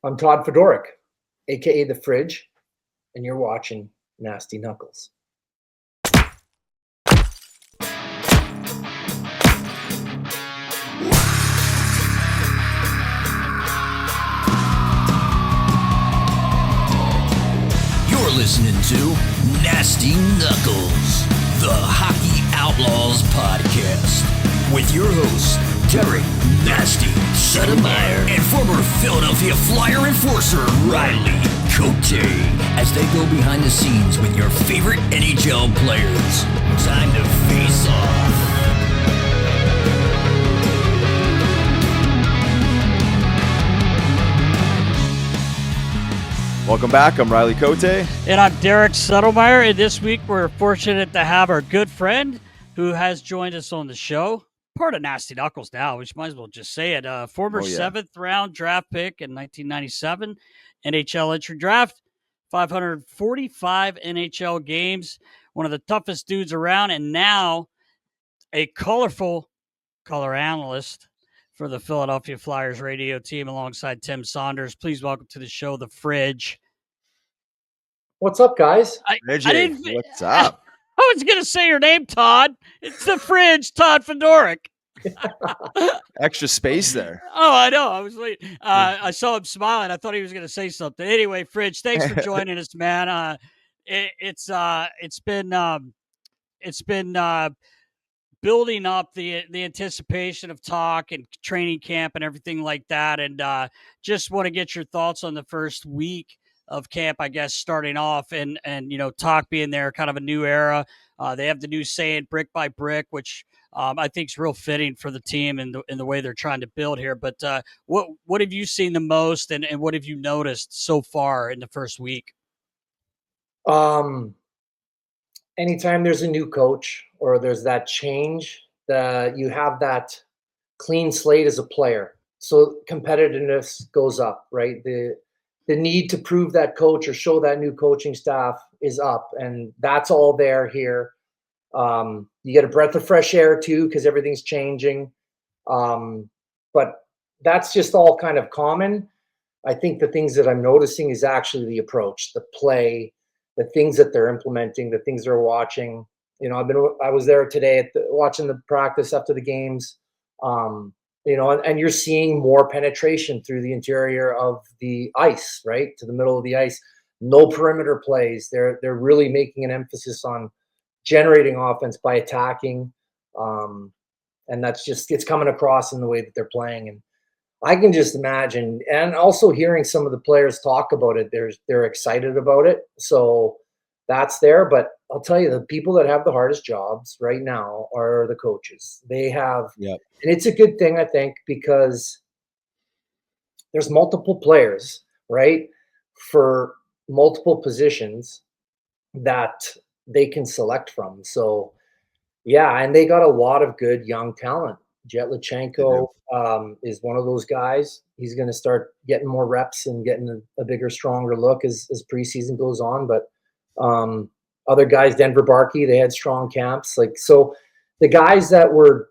I'm Todd Fedoruk, aka The Fridge, and you're watching Nasty Knuckles. You're listening to Nasty Knuckles, the Hockey Outlaws podcast, with your hosts, Derek Nasty Settlemyre and former Philadelphia Flyer enforcer Riley Tocchet, as they go behind the scenes with your favorite NHL players. Time to face off. Welcome back. I'm Riley Tocchet. And I'm Derek Settlemyre. And this week we're fortunate to have our good friend who has joined us on the show. Part of Nasty Knuckles now, which might as well just say it. Former 7th round draft pick in 1997 NHL entry draft, 545 NHL games, one of the toughest dudes around, and now a colorful color analyst for the Philadelphia Flyers radio team alongside Tim Saunders. Please welcome to the show, The Fridge. What's up, guys? What's up? I was going to say your name, Todd. It's The Fridge, Todd Fedoruk. Extra space there. Oh, I know. I was late. I saw him smiling. I thought he was going to say something. Anyway, Fridge, thanks for joining us, man. It's been building up the anticipation of talk and training camp and everything like that. And just want to get your thoughts on the first week of camp, I guess, starting off and talk being there, kind of a new era. They have the new saying brick by brick, which I think is real fitting for the team and the way they're trying to build here. But what have you seen the most and what have you noticed so far in the first week? Anytime there's a new coach or there's that change, you have that clean slate as a player. So competitiveness goes up, right? The need to prove that coach or show that new coaching staff is up, and that's all there here. You get a breath of fresh air too, because everything's changing. But that's just all kind of common. I think the things that I'm noticing is actually the approach, the play, the things that they're implementing, the things they're watching. I was there today watching the practice after the games. And you're seeing more penetration through the interior of the ice, right, to the middle of the ice. No perimeter plays. They're really making an emphasis on generating offense by attacking, and it's coming across in the way that they're playing. And I can just imagine, and also hearing some of the players talk about it, they're excited about it. So that's there. But I'll tell you, the people that have the hardest jobs right now are the coaches. They have, and it's a good thing, I think, because there's multiple players, right, for multiple positions that they can select from. So, and they got a lot of good young talent. Jetlachenko is one of those guys. He's going to start getting more reps and getting a bigger, stronger look as preseason goes on. But other guys, Denver Barkey, they had strong camps. So the guys that were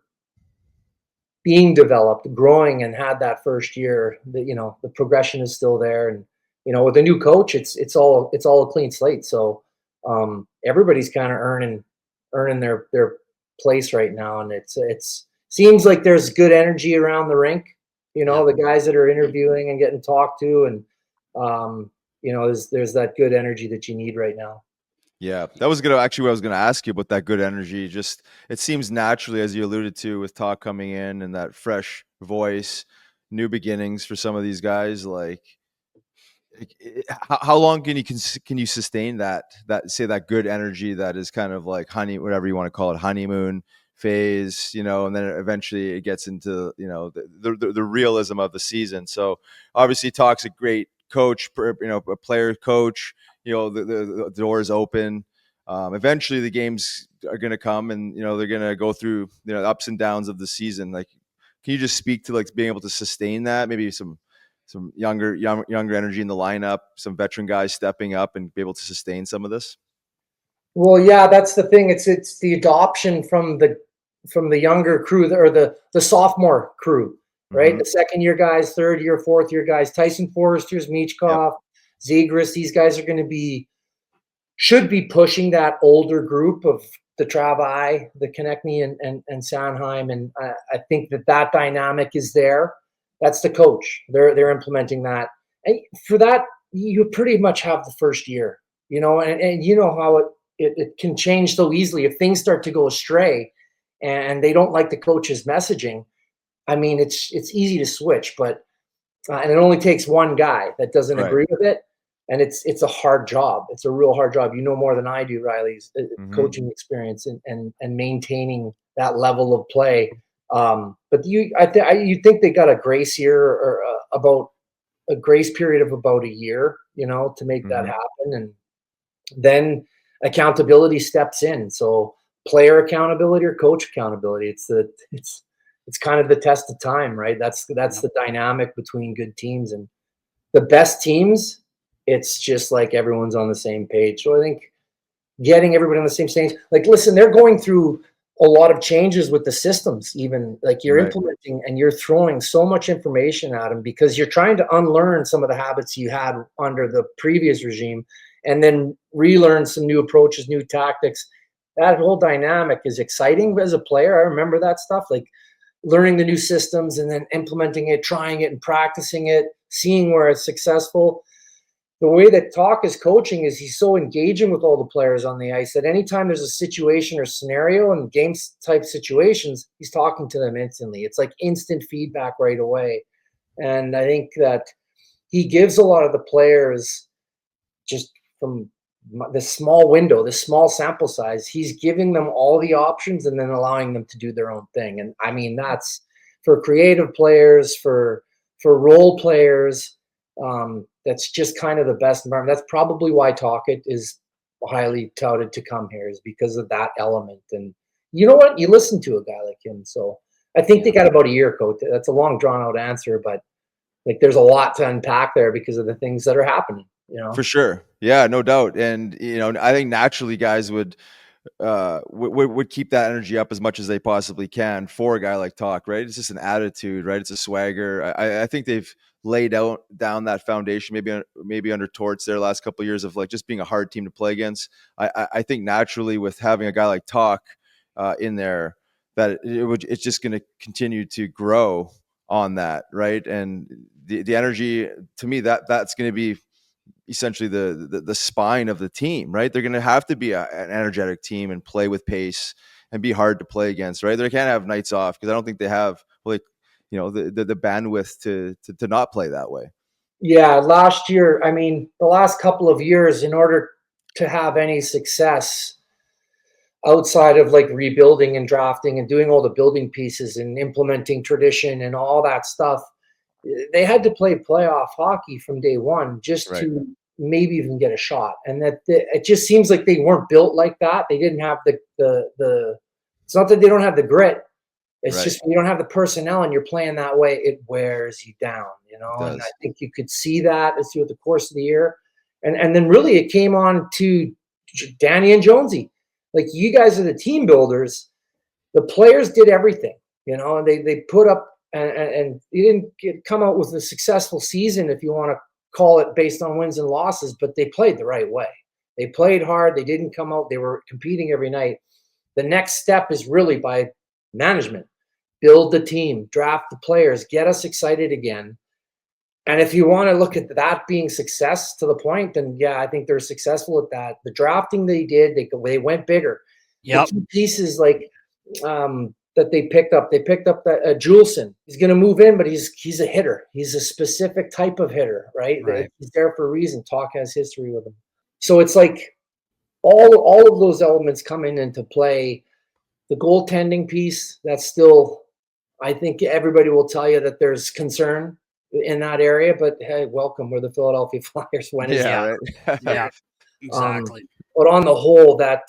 being developed, growing, and had that first year, the progression is still there. And with a new coach, it's all a clean slate. So everybody's kind of earning their place right now, and it's seems like there's good energy around the rink. The guys that are interviewing and getting talked to, and there's that good energy that you need right now. Yeah, that was what I was gonna ask you about, that good energy. Just, it seems naturally, as you alluded to, with Talk coming in and that fresh voice, new beginnings for some of these guys. How long can you sustain that good energy that is kind of like whatever you want to call it, honeymoon phase, and then eventually it gets into the realism of the season. So obviously Talk's a great coach, a player coach. The door is open. Eventually the games are going to come, and they're going to go through the ups and downs of the season. Can you just speak to being able to sustain that? Maybe some younger energy in the lineup, some veteran guys stepping up and be able to sustain some of this? Well, yeah, that's the thing. It's the adoption from the younger crew, or the sophomore crew. right? The second-year guys, third-year, fourth-year guys, Tyson Foersters, Michkov, Zegras, these guys are going to should be pushing that older group of the Travai, the Konechny, and Sanheim, and I think that dynamic is there. That's the coach. They're implementing that, and for that, you pretty much have the first year, and you know how it can change so easily if things start to go astray, and they don't like the coach's messaging. I mean, it's easy to switch, but and it only takes one guy that doesn't agree with it. And it's a hard job. It's a real hard job. You know more than I do, Riley's coaching experience and maintaining that level of play. But you think they got a grace year or about a grace period of about a year, to make that happen, and then accountability steps in. So player accountability or coach accountability. It's kind of the test of time, right? That's the dynamic between good teams and the best teams. It's just like everyone's on the same page. So I think getting everybody on the same page, like, listen, they're going through a lot of changes with the systems, even like you're implementing and you're throwing so much information at them because you're trying to unlearn some of the habits you had under the previous regime and then relearn some new approaches, new tactics. That whole dynamic is exciting as a player. I remember that stuff, like learning the new systems and then implementing it, trying it and practicing it, seeing where it's successful. The way that Talk is coaching is he's so engaging with all the players on the ice that anytime there's a situation or scenario and game type situations, he's talking to them instantly. It's like instant feedback right away. And I think that he gives a lot of the players just from this small window, this small sample size, he's giving them all the options and then allowing them to do their own thing. And I mean, that's for creative players, for role players, that's just kind of the best environment. That's probably why Tocchet is highly touted to come here, is because of that element. And you know what? You listen to a guy like him. So I think they got about a year, Cote. That's a long, drawn-out answer, but like there's a lot to unpack there because of the things that are happening. For sure. Yeah, no doubt. And I think naturally guys would keep that energy up as much as they possibly can for a guy like Talk, right? It's just an attitude, right? It's a swagger. I think they've laid down that foundation, maybe under Torts their last couple of years of like just being a hard team to play against. I think naturally with having a guy like Talk in there, that it's just going to continue to grow on that, right? And the energy, to me, that's going to be essentially the spine of the team, right? They're going to have to be an energetic team and play with pace and be hard to play against, right? They can't have nights off because I don't think they have the bandwidth to not play that way. Yeah, last year, I mean, the last couple of years, in order to have any success outside of like rebuilding and drafting and doing all the building pieces and implementing tradition and all that stuff, they had to play playoff hockey from day one just to maybe even get a shot. And that it just seems like they weren't built like that. They didn't have the it's not that they don't have the grit. It's just when you don't have the personnel and you're playing that way, it wears you down, and I think you could see that throughout the course of the year. And then really it came on to Danny and Jonesy. Like, you guys are the team builders. The players did everything, and they put up and you didn't come out with a successful season, if you want to call it, based on wins and losses, but they played the right way. They played hard. They didn't come out. They were competing every night. The next step is really by management. Build the team, draft the players, get us excited again. And if you want to look at that being success to the point, then yeah, I think they're successful at that. The drafting they did, they went bigger. Yep. The key pieces like that they picked up that Juleson. He's going to move in, but he's a hitter. He's a specific type of hitter, right? He's there for a reason. Talk has history with him. So it's like all of those elements coming into play. The goaltending piece, that's still, I think everybody will tell you that there's concern in that area, but hey, welcome. We're the Philadelphia Flyers. When is that? Yeah, exactly. But on the whole, that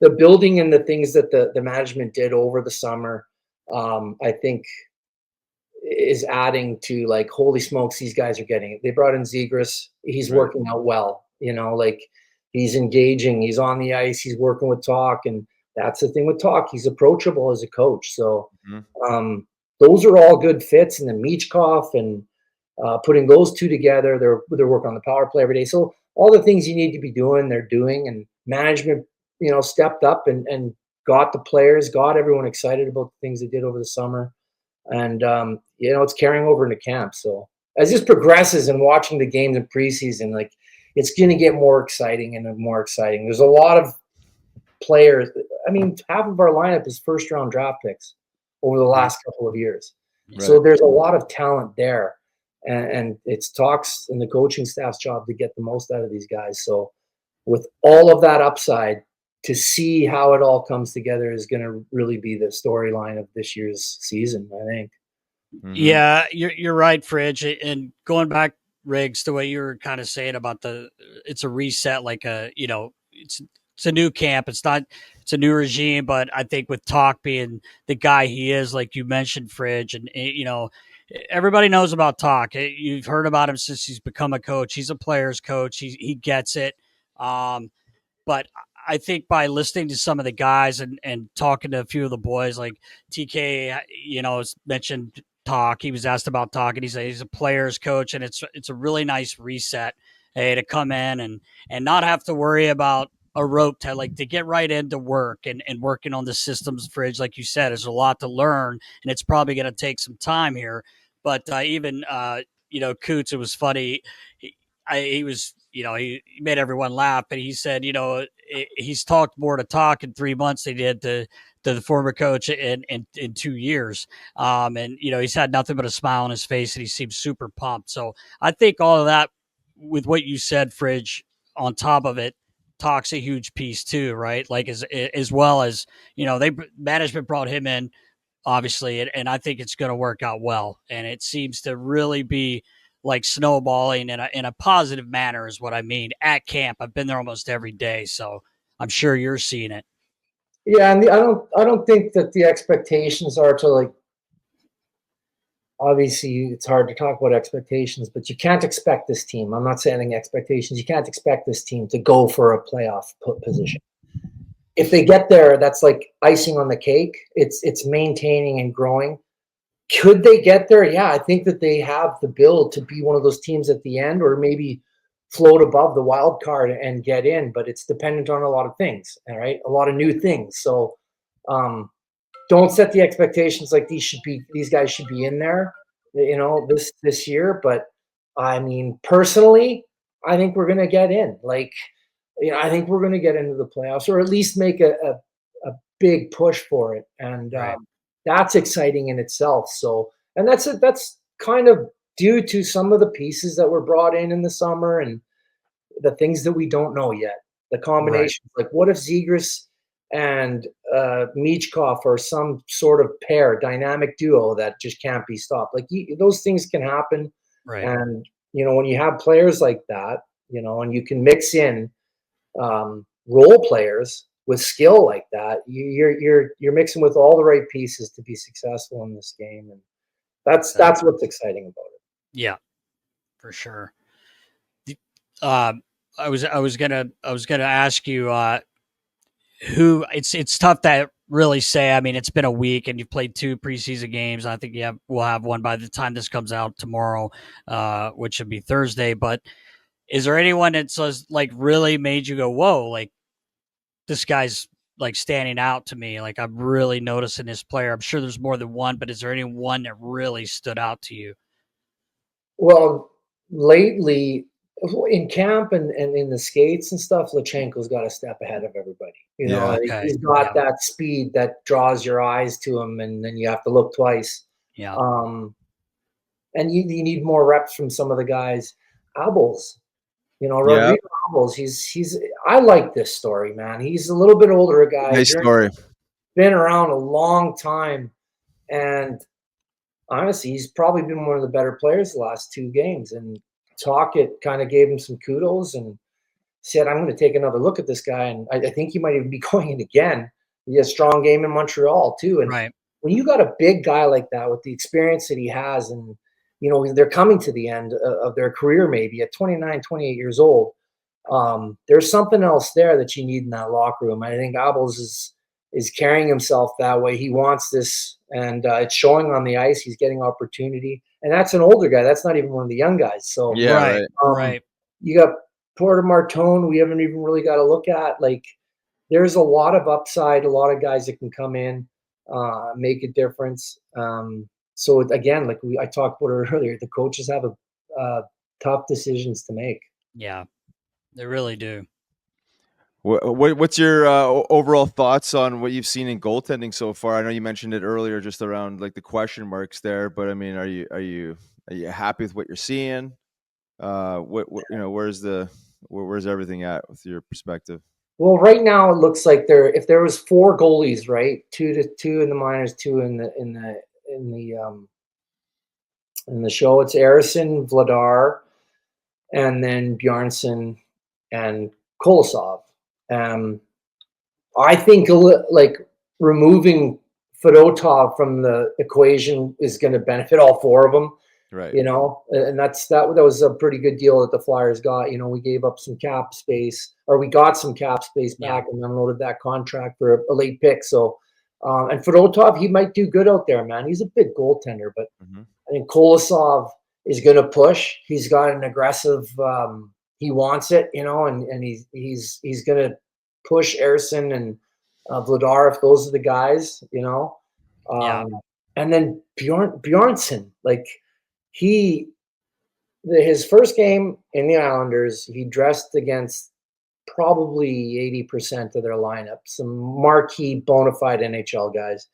the building and the things that the management did over the summer, I think is adding to, like, holy smokes, these guys are getting it. They brought in Zegras. He's working out well, like he's engaging, he's on the ice, he's working with Talk, and that's the thing with Talk. He's approachable as a coach. So those are all good fits. And then Michkov and putting those two together, they're working on the power play every day. So all the things you need to be doing, they're doing, and management, stepped up and got the players, got everyone excited about the things they did over the summer. And, it's carrying over into camp. So as this progresses and watching the games in preseason, like, it's going to get more exciting and more exciting. There's a lot of players. I mean, half of our lineup is first-round draft picks over the last couple of years. Right. So there's a lot of talent there. And it's Talks and the coaching staff's job to get the most out of these guys. So with all of that upside, to see how it all comes together is going to really be the storyline of this year's season, I think. Mm-hmm. Yeah, you're right, Fridge. And going back, Riggs, the way you were kind of saying about it's a reset, like it's a new camp. It's a new regime, but I think with Talk being the guy he is, like you mentioned, Fridge, and everybody knows about Talk. You've heard about him since he's become a coach. He's a player's coach. He gets it. But I think by listening to some of the guys and talking to a few of the boys, like TK, mentioned Talk. He was asked about Talk, and he said he's a player's coach, and it's a really nice reset, to come in and not have to worry about a rope to get right into work and working on the systems. Fridge, like you said, there's a lot to learn, and it's probably going to take some time here. But even Coots, it was funny. He was, he made everyone laugh, but he said, he's talked more to Talk in 3 months than he did to the former coach in 2 years. And, he's had nothing but a smile on his face, and he seems super pumped. So I think all of that, with what you said, Fridge, on top of it, Talk's a huge piece too, right? Like as well as, management brought him in, obviously, and I think it's going to work out well. And it seems to really be like snowballing in a positive manner is what I mean at camp. I've been there almost every day, so I'm sure you're seeing it. Yeah, and I don't think that the expectations are to obviously it's hard to talk about expectations, but you can't expect this team. I'm not setting expectations. You can't expect this team to go for a playoff position. If they get there, that's like icing on the cake. It's maintaining and growing. Could they get there? Yeah, I think that they have the build to be one of those teams at the end, or maybe float above the wild card and get in, but it's dependent on a lot of things, all right? A lot of new things. So don't set the expectations like these guys should be in there, this year. But I mean, personally, I think we're going to get in. I think we're going to get into the playoffs, or at least make a big push for it. And right. That's exciting in itself. So, and that's kind of due to some of the pieces that were brought in the summer and the things that we don't know yet. The combinations, right. Like what if Zegras and Michkov are some sort of pair, dynamic duo that just can't be stopped? Those things can happen. Right. And, when you have players like that, and you can mix in role players with skill like that, you're mixing with all the right pieces to be successful in this game, and that's what's exciting about it. Yeah, for sure. I was gonna ask you who. It's tough to really say. I mean, it's been a week, and you've played 2 preseason games. I think we'll have one by the time this comes out tomorrow, which should be Thursday. But is there anyone that's really made you go, whoa, like this guy's standing out to me? Like I'm really noticing this player. I'm sure there's more than one, but is there any one that really stood out to you? Well, lately in camp and in the skates and stuff, Lachenko's got a step ahead of everybody. Okay. He's got that speed that draws your eyes to him, and then you have to look twice. Yeah. And you need more reps from some of the guys. Abels. Rodrigo Abels, he's I like this story, man. He's a little bit older guy. Nice story. Been around a long time, and honestly, he's probably been one of the better players the last 2 games. And Tocchet kind of gave him some kudos and said, I'm going to take another look at this guy. And I think he might even be going in again. He had a strong game in Montreal too. And right. When you got a big guy like that with the experience that he has, and they're coming to the end of their career, maybe at 29, 28 years old. There's something else there that you need in that locker room. I think Abels is carrying himself that way. He wants this, and it's showing on the ice. He's getting opportunity, and that's an older guy. That's not even one of the young guys. So Yeah, right. You got Porter Martone. We haven't even really got to look at. Like, there's a lot of upside. A lot of guys that can come in, make a difference. So again, like I talked about it earlier, the coaches have tough decisions to make. Yeah, they really do. What's your overall thoughts on what you've seen in goaltending so far? I know you mentioned it earlier, just around like the question marks there. But I mean, are you happy with what you're seeing? Where's everything at with your perspective? Well, right now it looks like if there was 4 goalies, right, 2 in the minors, 2 in the show, it's Arison, Vladar, and then Bjarnason and Kolosov. I think like removing Fedotov from the equation is going to benefit all 4 of them. Right. You know, and that was a pretty good deal that the Flyers got. You know, we gave up some cap space, or we got some cap space back and unloaded that contract for a late pick. So, and Fedotov, he might do good out there, man. He's a big goaltender, but I think Kolosov is going to push. He's got an aggressive. He wants it, you know, and he's going to push Arison and Vladar if those are the guys, you know. And then Bjarnason, like. His first game in the Islanders, he dressed against probably 80% of their lineup, some marquee bona fide NHL guys.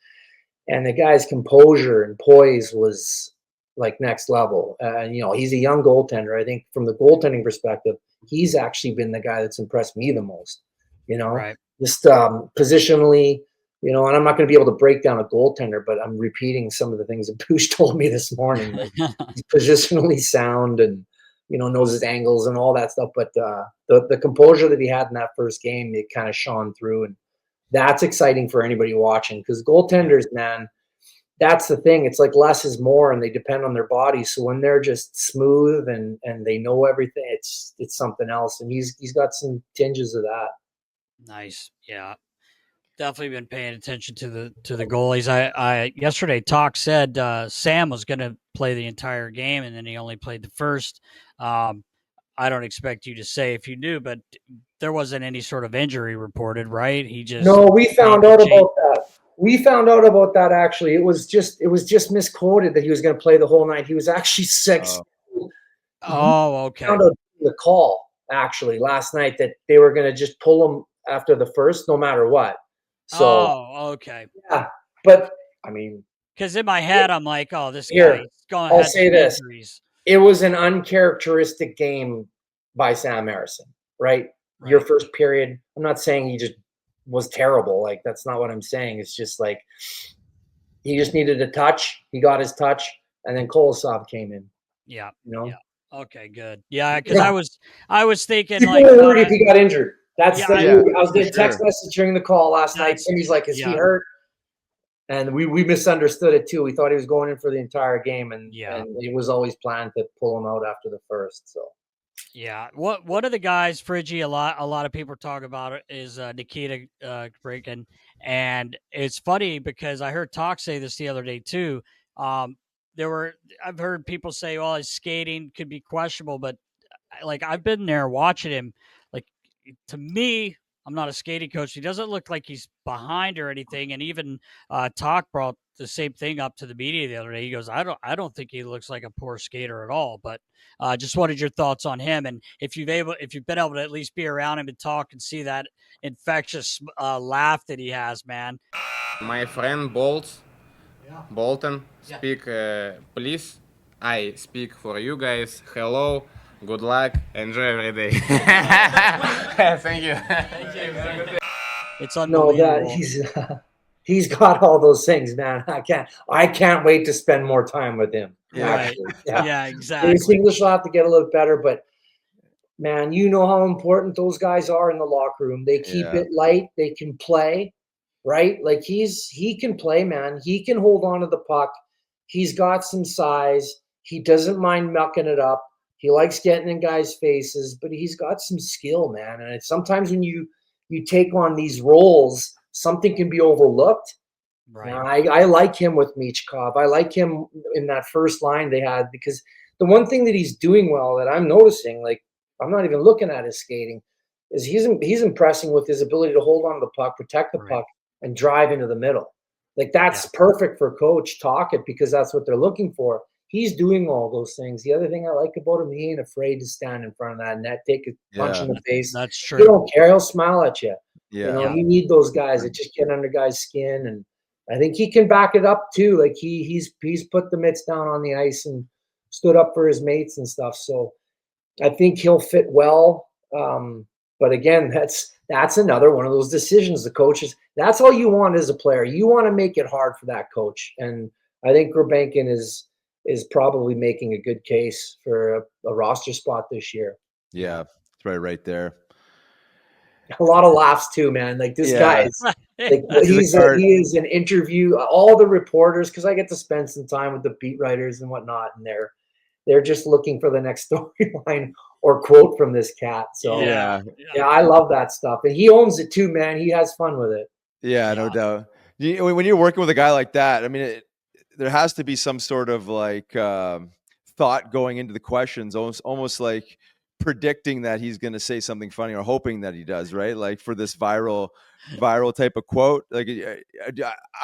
And the guy's composure and poise was like next level. And, you know, he's a young goaltender. I think from the goaltending perspective, he's actually been the guy that's impressed me the most, you know, just positionally. You know, and I'm not going to be able to break down a goaltender, but I'm repeating some of the things that Pooch told me this morning. Like, he's positionally sound and, you know, knows his angles and all that stuff. But the composure that he had in that first game, it kind of shone through. And that's exciting for anybody watching, because goaltenders, man, that's the thing. It's like less is more, and they depend on their bodies. So when they're just smooth and they know everything, it's something else. And he's got some tinges of that. Nice. Yeah. Definitely been paying attention to the goalies. I yesterday Talk said Sam was going to play the entire game, and then he only played the first. I don't expect you to say if you knew, but there wasn't any sort of injury reported, right? He just we found out about that. We found out about that actually. It was just misquoted that he was going to play the whole night. He was actually sick. Oh, okay. Found out the call actually last night that they were going to just pull him after the first, no matter what. So, okay. Yeah, but I mean, because in my head I'm like, oh, this guy's going. I'll say this: it was an uncharacteristic game by Sam Harrison, right? Your first period. I'm not saying he just was terrible. Like, that's not what I'm saying. It's just like he just needed a touch. He got his touch, and then Kolosov came in. Yeah, you know. Yeah. Okay, good. Yeah, because I was thinking people like, were worried if he got injured. That's I was getting text message during the call last night. And he's like, "Is he hurt?" And we misunderstood it too. We thought he was going in for the entire game, and it was always planned to pull him out after the first. So, yeah. One of the guys, Friggy, a lot of people talk about it, is Nikita Grebenkin, and it's funny because I heard Talk say this the other day too. I've heard people say, "Well, his skating could be questionable," but like I've been there watching him. Like, to me, I'm not a skating coach. He doesn't look like he's behind or anything. And even Talk brought the same thing up to the media the other day. He goes, I don't think he looks like a poor skater at all. But just wanted your thoughts on him, and if you've been able to at least be around him and talk and see that infectious laugh that he has, man. My friend Bolton, speak, please. I speak for you guys. Hello, good luck, enjoy every day. Thank you. It's unbelievable. He's got all those things, man. I can't wait to spend more time with him. Right. Yeah, exactly. His English will have to get a little better, but man, you know how important those guys are in the locker room. They keep it light. They can play, right? Like he can play, man. He can hold on to the puck. He's got some size. He doesn't mind mucking it up. He likes getting in guys' faces, but he's got some skill, man. And sometimes when you take on these roles something can be overlooked. Right. I like him with Michkov. I like him in that first line they had, because the one thing that he's doing well that I'm noticing, like I'm not even looking at his skating, is he's impressing with his ability to hold on to the puck, protect the puck, and drive into the middle. Like that's perfect for Coach Tocchet, because that's what they're looking for. He's doing all those things. The other thing I like about him, he ain't afraid to stand in front of that net, take a punch in the face. That's true. He don't care. He'll smile at you. Yeah. You need those guys that just get under guys' skin, and I think he can back it up too. Like he's put the mitts down on the ice and stood up for his mates and stuff. So I think he'll fit well. But again, that's another one of those decisions. The coaches, that's all you want as a player. You want to make it hard for that coach. And I think Grebenkin is probably making a good case for a roster spot this year. Yeah, it's right there. A lot of laughs too, man. Like this guy is like he is an interview. All the reporters, because I get to spend some time with the beat writers and whatnot, and they're just looking for the next storyline or quote from this cat. So yeah, I love that stuff, and he owns it too, man. He has fun with it. Yeah, no doubt. When you're working with a guy like that, I mean, there has to be some sort of like thought going into the questions, almost like predicting that he's going to say something funny or hoping that he does, right? Like for this viral type of quote. Like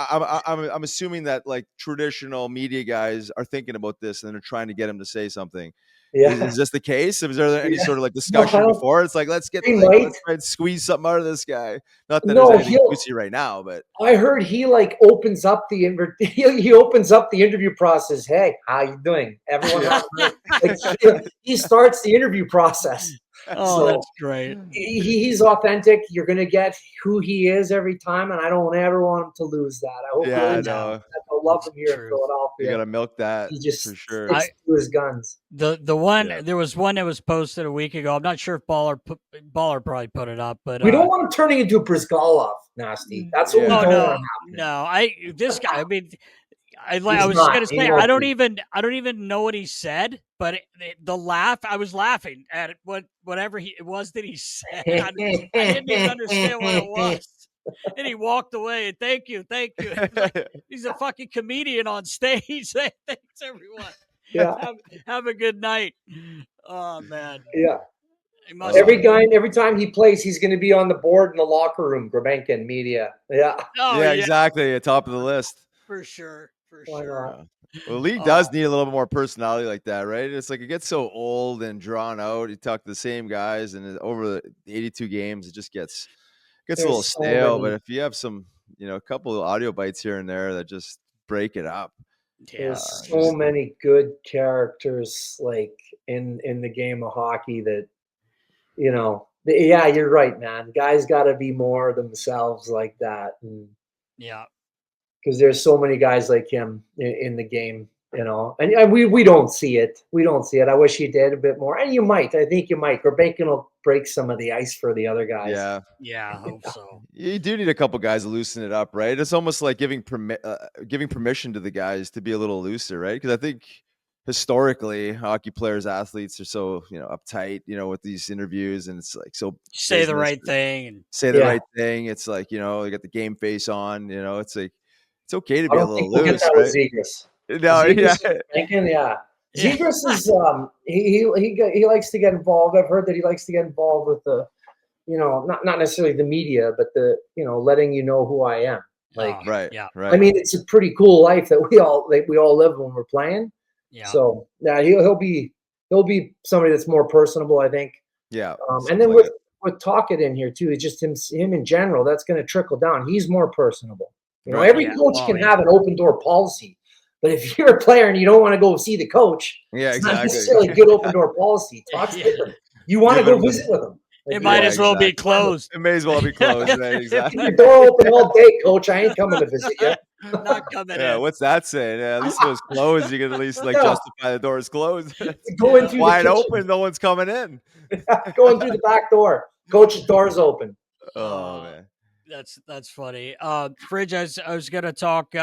I'm assuming that like traditional media guys are thinking about this and they're trying to get him to say something. Yeah. Is this the case? Is there any sort of like discussion before? It's like, let's try and squeeze something out of this guy. Not that there's anything juicy right now, but I heard he like opens up the he opens up the interview process. Hey, how you doing? Everyone, he starts the interview process. Oh, that's great. He's authentic. You're going to get who he is every time, and I don't ever want him to lose that. I hope I love him here in Philadelphia. You got to milk that. He just for sure. sticks to his guns. The one there was one that was posted a week ago. I'm not sure if Baller probably put it up, but we don't want him turning into a Brizgalov, Nasty. That's what we don't want happening. No, this guy. I mean, I was just gonna say I don't even know what he said, but the laugh, I was laughing at whatever it was that he said. I didn't even understand what it was. And he walked away. Thank you. Like, he's a fucking comedian on stage. Thanks everyone. Yeah. Have a good night. Oh man. Yeah. Every time he plays, he's going to be on the board in the locker room. Grebenkin media. Yeah. Oh, yeah, exactly. At top of the list. For sure. Why not? Well, the league does need a little bit more personality like that, right? It's like it gets so old and drawn out. You talk to the same guys, and over the 82 games, it just gets a little stale. But if you have some, a couple of audio bites here and there that just break it up. There's so many good characters like in the game of hockey that, you're right, man. Guys got to be more themselves like that. And because there's so many guys like him in the game, and we don't see it. We don't see it. I wish he did a bit more. And you might. I think you might. Grebenkin will break some of the ice for the other guys. Yeah, I hope so. You do need a couple guys to loosen it up, right? It's almost like giving permission to the guys to be a little looser, right? Because I think historically, hockey players, athletes are so uptight, with these interviews, and it's like so say the right thing and say the right thing. It's like they got the game face on. It's like it's okay to be a little loose, right? Zegras. No, Zegras is he likes to get involved. I've heard that he likes to get involved with the, not necessarily the media, but the letting you know who I am. Like right. I mean, it's a pretty cool life that we all live when we're playing. Yeah. So he'll be somebody that's more personable, I think. Yeah. And then with Tocchet in here too, it's just him in general. That's going to trickle down. He's more personable. Every coach can have an open door policy. But if you're a player and you don't want to go see the coach, it's not necessarily a good open door policy. Talk to him. You want to go visit with him. It might as well be closed. It may as well be closed. Right? Exactly. Keep your door open all day, coach. I ain't coming to visit you. Not coming in. What's that saying? At least if it was closed, you can at least justify the door is closed. Going through wide open, no one's coming in. Going through the back door. Coach's door's open. Oh man. That's funny. Fridge, I was gonna talk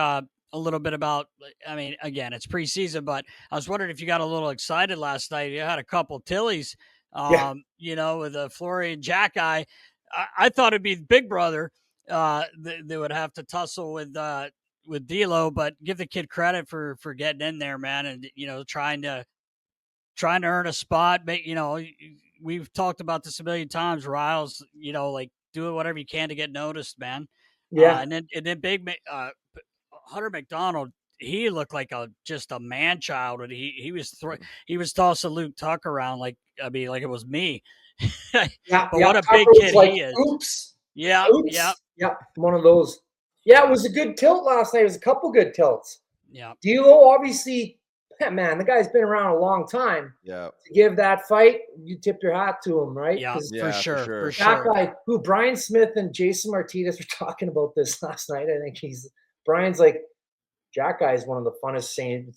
a little bit about, I mean, again, it's preseason, but I was wondering if you got a little excited last night. You had a couple Tillies, with a Fleury and Jack I thought it'd be Big Brother. they would have to tussle with D'Lo, but give the kid credit for getting in there, man, and trying to earn a spot. We've talked about this a million times, Riles. Like doing whatever you can to get noticed, man. Yeah. And then big Hunter McDonald. He looked like just a man child, and he was tossing Luke Tuck around like it was me. But what a big kid he is. Oops. Yeah. Oops. Yeah. One of those. Yeah, it was a good tilt last night. It was a couple good tilts. Yeah. D'Lo, obviously, man, the guy's been around a long time. Yeah. To give that fight, you tip your hat to him, right? Yeah, for sure. That guy, Brian Smith and Jason Martinez were talking about this last night. I think Brian's like, Jack Guy is one of the funnest saying.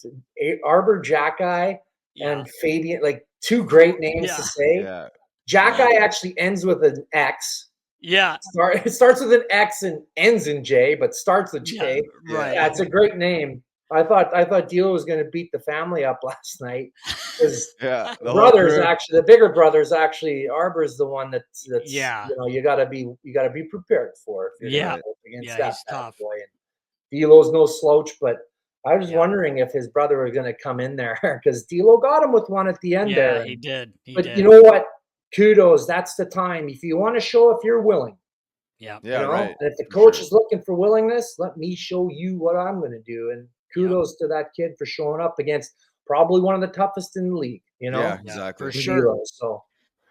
Arbor Jack Guy and Fabian, like two great names to say. Yeah. Jack Guy actually ends with an X. Yeah. It starts with an X and ends in J, but starts with J. Yeah, right. Yeah, it's a great name. I thought D'Lo was going to beat the family up last night because the brothers actually, the bigger brothers actually, Arbor's the one that's you got to be prepared for if you're going against that he's tough boy. And D'Lo's no slouch, but I was wondering if his brother was going to come in there because D'Lo got him with one at the end there. Yeah, he did. But you know what? Kudos. That's the time. If you want to show if you're willing. Yeah, right. And if the coach is looking for willingness, let me show you what I'm going to do. And kudos to that kid for showing up against probably one of the toughest in the league. Yeah, exactly. For sure. So,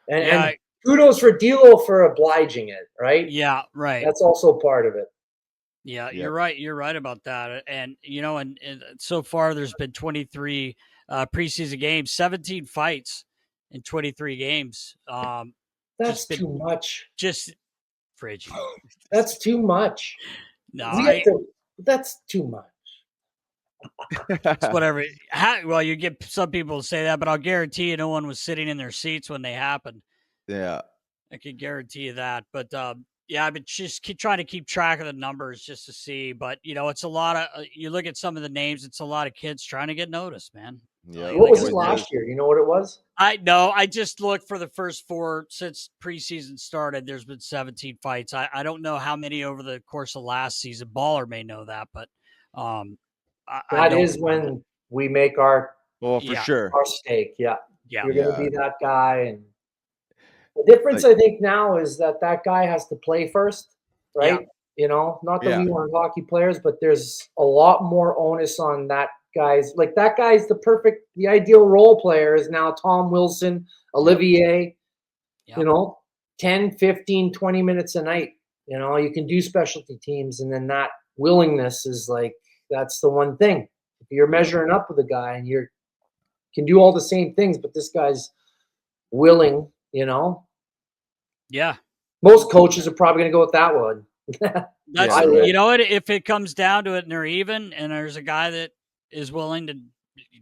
and kudos for D'Lo for obliging it. Right. Yeah. Right. That's also part of it. Yeah, you're right. You're right about that. And and so far there's been 23 preseason games, 17 fights in 23 games. That's too much. Just frigid. That's too much. No, that's too much. It's whatever. Well, you get some people to say that, but I'll guarantee you no one was sitting in their seats when they happened. Yeah. I can guarantee you that. But I've been just trying to keep track of the numbers just to see. But, it's a lot of you look at some of the names, it's a lot of kids trying to get noticed, man. Yeah. What was it last year? You know what it was? I just looked for the first 4 since preseason started. There's been 17 fights. I don't know how many over the course of last season. Baller may know that, but that is when we make our for sure our stake. Yeah. You're going to be that guy. And the difference, I think, now is that guy has to play first, right? Yeah. Not that we weren't hockey players, but there's a lot more onus on that guy's. Like that guy's the ideal role player is now Tom Wilson, Olivier, 10, 15, 20 minutes a night. You can do specialty teams, and then that willingness is like, that's the one thing. If you're measuring up with a guy and you can do all the same things, but this guy's willing, Yeah. Most coaches are probably going to go with that one. That's you know what? If it comes down to it and they're even, and there's a guy that is willing to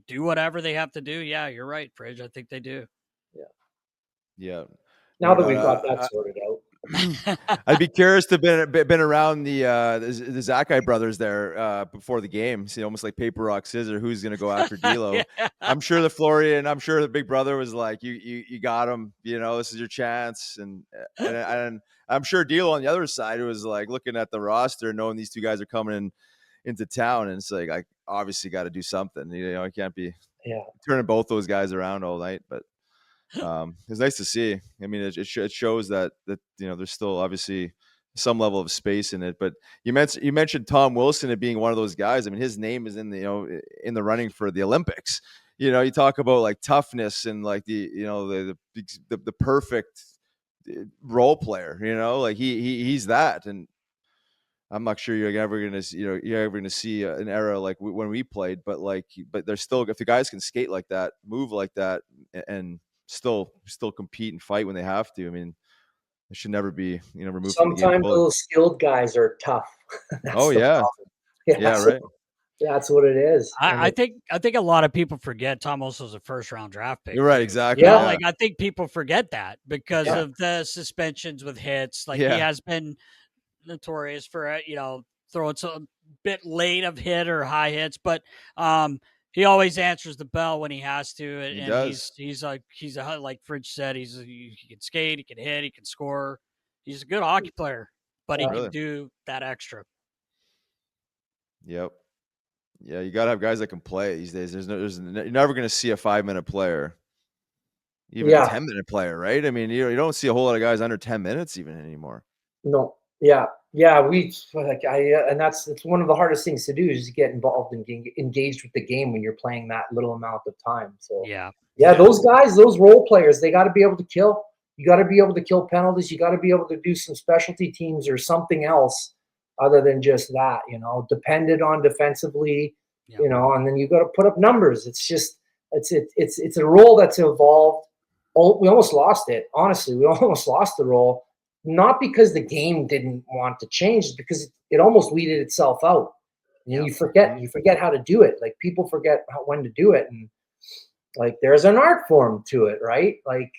do whatever they have to do, yeah, you're right, Fridge. I think they do. Yeah. Now that we've got that sorted out. I'd be curious to been around the Zachai brothers there before the game. See, almost like paper rock scissors. Who's going to go after D'Lo? I'm sure the Florian. I'm sure the big brother was like, "You got him. This is your chance." And I'm sure D'Lo on the other side was like looking at the roster, knowing these two guys are coming into town, and it's like I obviously got to do something. I can't be turning both those guys around all night, but. It's nice to see. I mean, it shows that there's still obviously some level of space in it. But you mentioned Tom Wilson as being one of those guys. I mean, his name is in the running for the Olympics. You talk about like toughness and like the perfect role player. Like he's that. And I'm not sure you're ever going to see an era like when we played. But there's still, if the guys can skate like that, move like that, and still compete and fight when they have to. I mean, it should never be removed. Sometimes those skilled guys are tough. Yeah, right. That's what it is. I think a lot of people forget Tom Wilson was a first round draft pick. You're right, exactly. Yeah, like I think people forget that because of the suspensions with hits. Like he has been notorious for throwing a bit late of hit or high hits, but he always answers the bell when he has to, and he's like Fridge said, he can skate, he can hit, he can score. He's a good hockey player. but he Really? can do that extra. Yep. Yeah, you got to have guys that can play these days. You're never going to see a 5-minute player, even a 10-minute player, right? I mean, you don't see a whole lot of guys under 10 minutes even anymore. No. Yeah. And it's one of the hardest things to do is to get involved and get engaged with the game when you're playing that little amount of time. So Yeah. Those guys, those role players, they got to be able to kill. You got to be able to kill penalties. You got to be able to do some specialty teams or something else other than just that, dependent on defensively, and then you got to put up numbers. It's just, it's a role that's evolved. We almost lost it. Honestly, we almost lost the role, not because the game didn't want to change, because it almost weeded itself out. You forget how to do it. Like, people forget when to do it. And like, there's an art form to it, right? Like,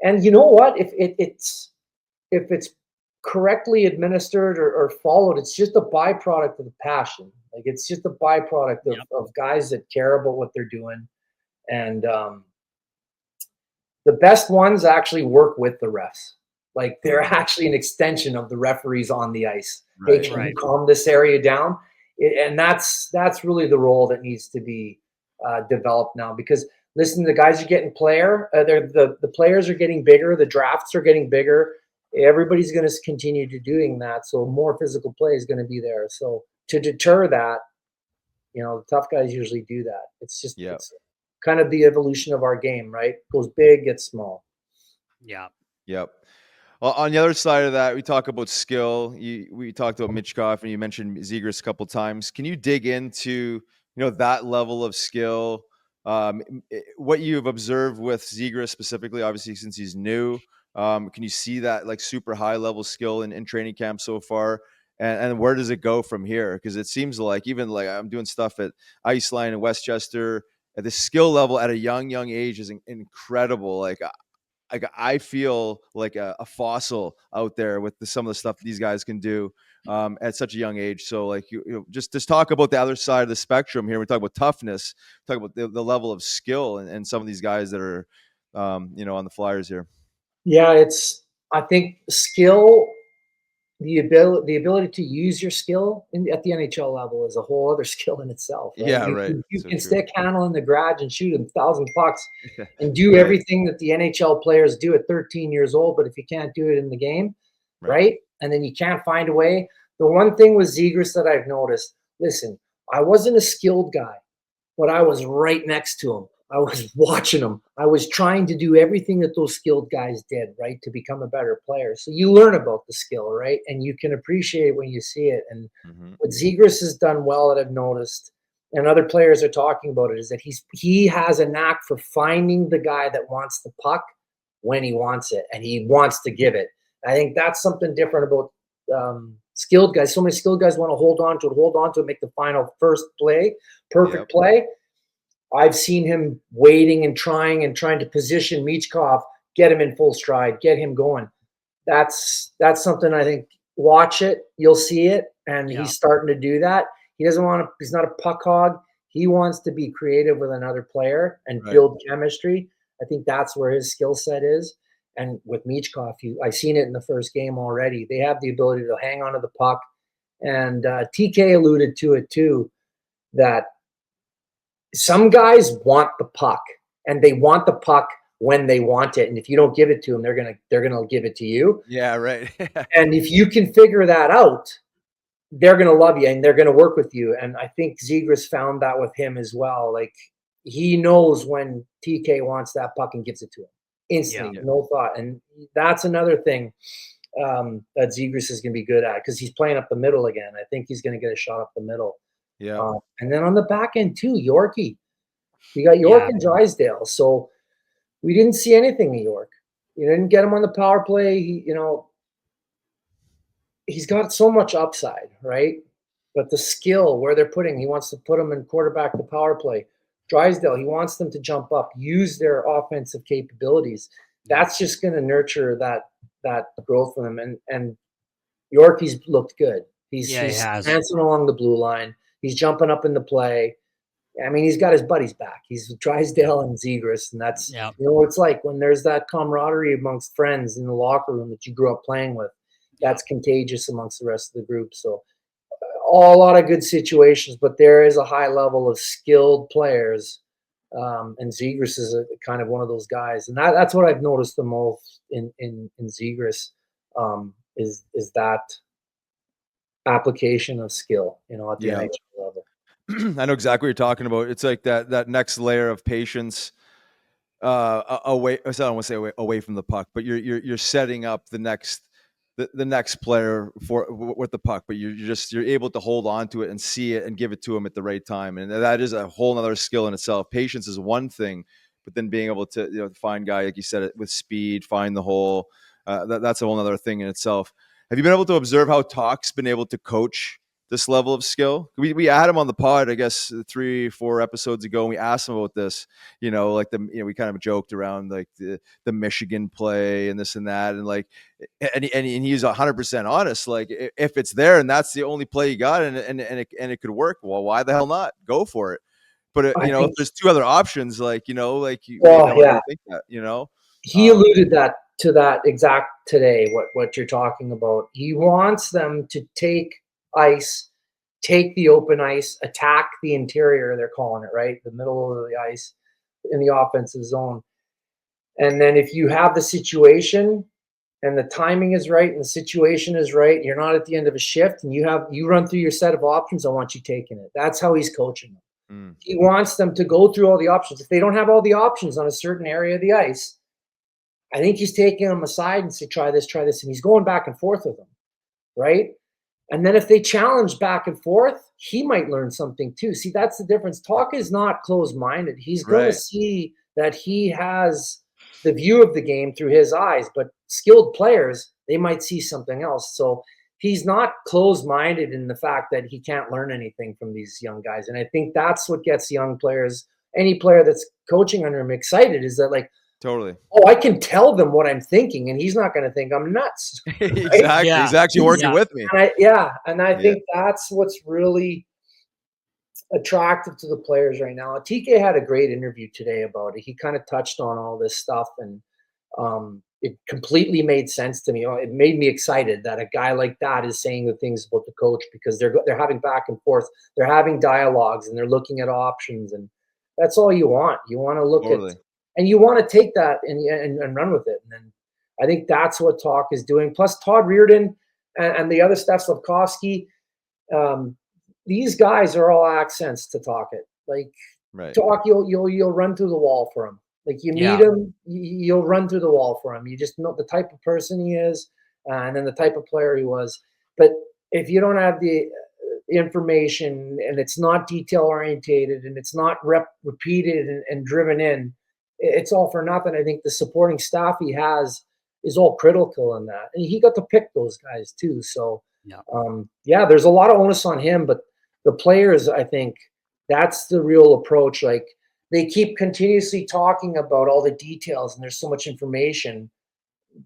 and you know what? If it's correctly administered or followed, it's just a byproduct of the passion. Like, it's just a byproduct of guys that care about what they're doing. And the best ones actually work with the refs. Like, they're actually an extension of the referees on the ice. Right. They can calm this area down. And that's really the role that needs to be developed now, because listen, the guys are getting the players are getting bigger. The drafts are getting bigger. Everybody's going to continue to doing that. So more physical play is going to be there. So to deter that, the tough guys usually do that. It's just it's kind of the evolution of our game, right? Goes big, gets small. Yeah. Yep. Well, on the other side of that, we talk about skill. We talked about Michkov, and you mentioned Zegras a couple times. Can you dig into that level of skill? What you've observed with Zegras specifically, obviously since he's new, can you see that like super high level skill in training camp so far? And where does it go from here? Because it seems like even like I'm doing stuff at Iceline in Westchester, at the skill level at a young age is incredible. Like I feel like a fossil out there with some of the stuff these guys can do at such a young age. So like, just talk about the other side of the spectrum here. We talk about toughness, talk about the level of skill and some of these guys that are, on the Flyers here. Yeah, I think skill, the ability to use your skill at the NHL level is a whole other skill in itself. Right? Yeah, right. You can stick handle in the garage and shoot 1,000 pucks and do everything that the NHL players do at 13 years old. But if you can't do it in the game, right? And then you can't find a way. The one thing with Zegras that I've noticed, listen, I wasn't a skilled guy, but I was right next to him. I was watching them. I was trying to do everything that those skilled guys did, right, to become a better player. So you learn about the skill, right, and you can appreciate it when you see it. And what Zegras has done well that I've noticed, and other players are talking about it, is that he has a knack for finding the guy that wants the puck when he wants it, and he wants to give it. I think that's something different about skilled guys. So many skilled guys want to hold on to it, make the final first play, perfect play. I've seen him waiting and trying to position Michkov, get him in full stride, get him going. That's something I think. Watch it, you'll see it, and he's starting to do that. He's not a puck hog. He wants to be creative with another player and build chemistry. I think that's where his skill set is. And with Michkov, I've seen it in the first game already. They have the ability to hang on to the puck. And TK alluded to it too, that some guys want the puck, and they want the puck when they want it. And if you don't give it to them, they're gonna give it to you. Yeah, right. And if you can figure that out, they're gonna love you and they're gonna work with you. And I think Zegras found that with him as well. Like, he knows when TK wants that puck and gives it to him instantly, no thought. And that's another thing that Zegras is gonna be good at, because he's playing up the middle again. I think he's gonna get a shot up the middle. Yeah. And then on the back end too, Yorkie. You got York and Drysdale. So we didn't see anything of York. You didn't get him on the power play. He's got so much upside, right? But the skill, where they're putting, he wants to put him in quarterback the power play. Drysdale, he wants them to jump up, use their offensive capabilities. That's just going to nurture that growth for them. And Yorkie's looked good. He's dancing along the blue line. He's jumping up in the play. I mean, he's got his buddies back. He's Drysdale and Zegras, and that's what it's like when there's that camaraderie amongst friends in the locker room that you grew up playing with. that's contagious amongst the rest of the group. So a lot of good situations, but there is a high level of skilled players. And Zegras is kind of one of those guys. And that's what I've noticed the most in Zegras, is that application of skill, at the NHL level. I know exactly what you're talking about. It's like that next layer of patience away. I don't want to say away from the puck, but you're setting up the next player with the puck, but you're able to hold on to it and see it and give it to him at the right time, and that is a whole other skill in itself. Patience is one thing, but then being able to find guy, like you said, with speed, find the hole. That's a whole other thing in itself. Have you been able to observe how Talk's been able to coach this level of skill? We had him on the pod, I guess 3-4 episodes ago, and we asked him about this. We kind of joked around like the Michigan play and this and that, and like, and he's 100% honest. Like, if it's there and that's the only play you got, and it could work, well, why the hell not? Go for it. But if there's two other options, I think that. He alluded to that exact today. What you're talking about. He wants them to take the open ice, attack the interior, they're calling it, right? The middle of the ice in the offensive zone. And then if you have the situation and the timing is right and the situation is right, you're not at the end of a shift and you run through your set of options, I want you taking it. That's how he's coaching them. He wants them to go through all the options. If they don't have all the options on a certain area of the ice, I think he's taking them aside and say, try this. And he's going back and forth with them, right? And then if they challenge back and forth, he might learn something too. See, that's the difference. Talk is not closed-minded. He's going to see that he has the view of the game through his eyes, but skilled players, they might see something else. So he's not closed-minded in the fact that he can't learn anything from these young guys. And I think that's what gets young players, any player that's coaching under him, excited, is that like, totally. Oh, I can tell them what I'm thinking, and he's not going to think I'm nuts. Right? Exactly. Yeah. He's actually working with me. And I think that's what's really attractive to the players right now. TK had a great interview today about it. He kind of touched on all this stuff, and it completely made sense to me. It made me excited that a guy like that is saying the things about the coach, because they're having back and forth, they're having dialogues, and they're looking at options, and that's all you want. You want to look at. And you want to take that and run with it. And then I think that's what Talk is doing. Plus Todd Reardon and the other stuff, Slavkovsky, these guys are all accents to Talk it. Like, Talk, you'll run through the wall for him. Like, you meet him, you'll run through the wall for him. You just know the type of person he is, and then the type of player he was. But if you don't have the information, and it's not detail orientated, and it's not repeated and driven in, it's all for nothing. I think the supporting staff he has is all critical in that. And he got to pick those guys too. So, there's a lot of onus on him, but the players, I think that's the real approach. Like, they keep continuously talking about all the details and there's so much information,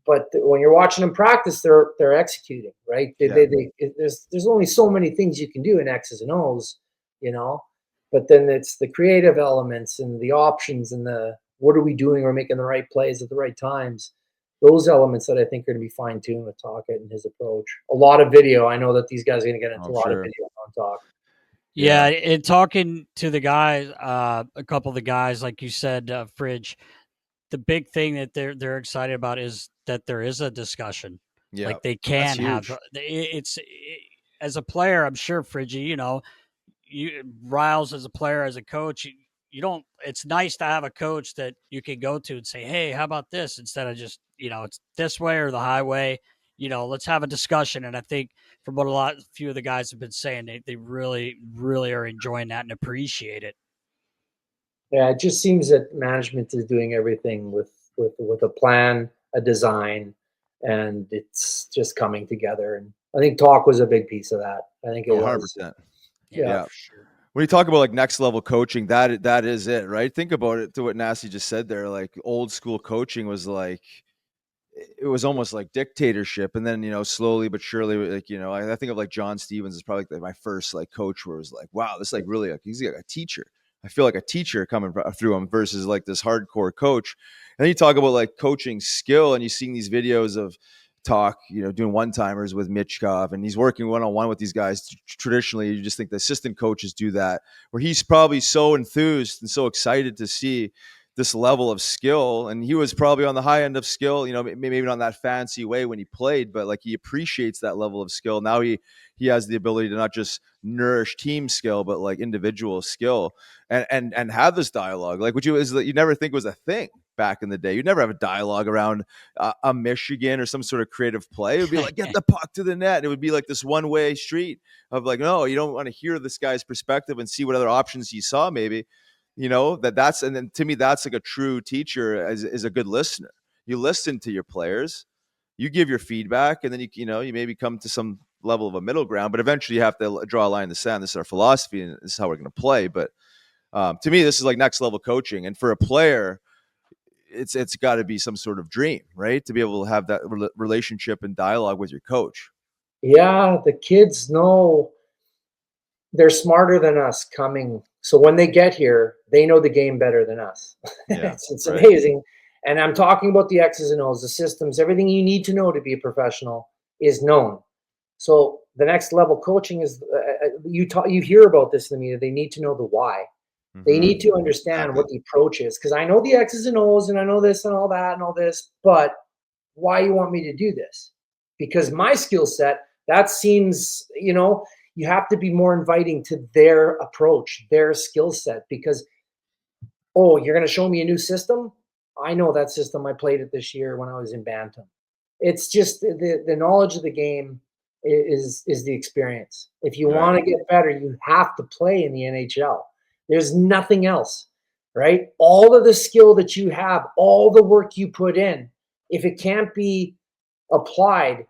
but when you're watching them practice, they're executing, right? There's only so many things you can do in X's and O's, but then it's the creative elements and the options and the, what are we doing? We're making the right plays at the right times. Those elements that I think are going to be fine-tuned with Tocchet and his approach. A lot of video. I know that these guys are going to get into a lot of video on Talk. Yeah, and talking to the guys, a couple of the guys, like you said, Fridge, the big thing that they're excited about is that there is a discussion. Yeah, like they can have. As a player, I'm sure, Fridge, Riles as a player, as a coach, you don't, it's nice to have a coach that you can go to and say, hey, how about this? Instead of just, it's this way or the highway, let's have a discussion. And I think from what a few of the guys have been saying, they really, really are enjoying that and appreciate it. Yeah. It just seems that management is doing everything with a plan, a design, and it's just coming together. And I think Talk was a big piece of that. I think it 100%. Was. Yeah. For sure. When you talk about like next level coaching, that is it, right? Think about it to what Nasty just said there. Like, old school coaching was like, it was almost like dictatorship. And then, slowly but surely, like, I think of like John Stevens is probably like my first like coach where it was like, wow, this is like really, he's like a teacher. I feel like a teacher coming through him versus like this hardcore coach. And then you talk about like coaching skill, and you're seeing these videos of talk, doing one-timers with Michkov, and he's working one-on-one with these guys. Traditionally, you just think the assistant coaches do that, where he's probably so enthused and so excited to see this level of skill. And he was probably on the high end of skill, maybe not in that fancy way when he played, but like he appreciates that level of skill. Now he has the ability to not just nourish team skill, but like individual skill, and have this dialogue, like which you never think was a thing back in the day. You'd never have a dialogue around a Michigan or some sort of creative play. It would be like, get the puck to the net. It would be like this one-way street of like, no, you don't want to hear this guy's perspective and see what other options he saw maybe. And then to me, that's like a true teacher is a good listener. You listen to your players, you give your feedback, and then you maybe come to some level of a middle ground, but eventually you have to draw a line in the sand. This is our philosophy and this is how we're going to play. But to me, this is like next level coaching. And for a player, it's got to be some sort of dream, right? To be able to have that relationship and dialogue with your coach. Yeah. The kids know they're smarter than us coming. So when they get here, they know the game better than us. Yeah, it's right. amazing. And I'm talking about the X's and O's, the systems, everything you need to know to be a professional is known. So the next level coaching is you hear about this in the media. They need to know the why. They need to understand what the approach is, because I know the X's and O's and I know this and all that and all this, but why you want me to do this? Because my skill set, that seems, you have to be more inviting to their approach, their skill set, because, oh, you're going to show me a new system? I know that system. I played it this year when I was in Bantam. It's just the knowledge of the game is the experience. If you want to get better, you have to play in the NHL. There's nothing else, right? All of the skill that you have, all the work you put in, if it can't be applied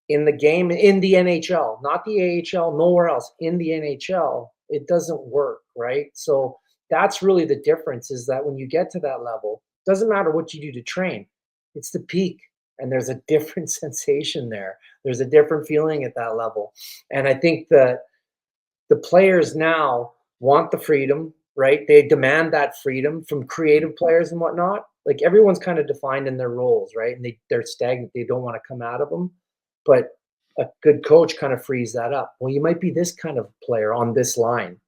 in the game, in the NHL, not the AHL, nowhere else, in the NHL, it doesn't work, right? So that's really the difference, is that when you get to that level, it doesn't matter what you do to train, it's the peak. And there's a different sensation there. There's a different feeling at that level. And I think that the players now want the freedom, right? They demand that freedom from creative players and whatnot. Like everyone's kind of defined in their roles, right? And they're stagnant. They don't want to come out of them. But a good coach kind of frees that up. Well, you might be this kind of player on this line.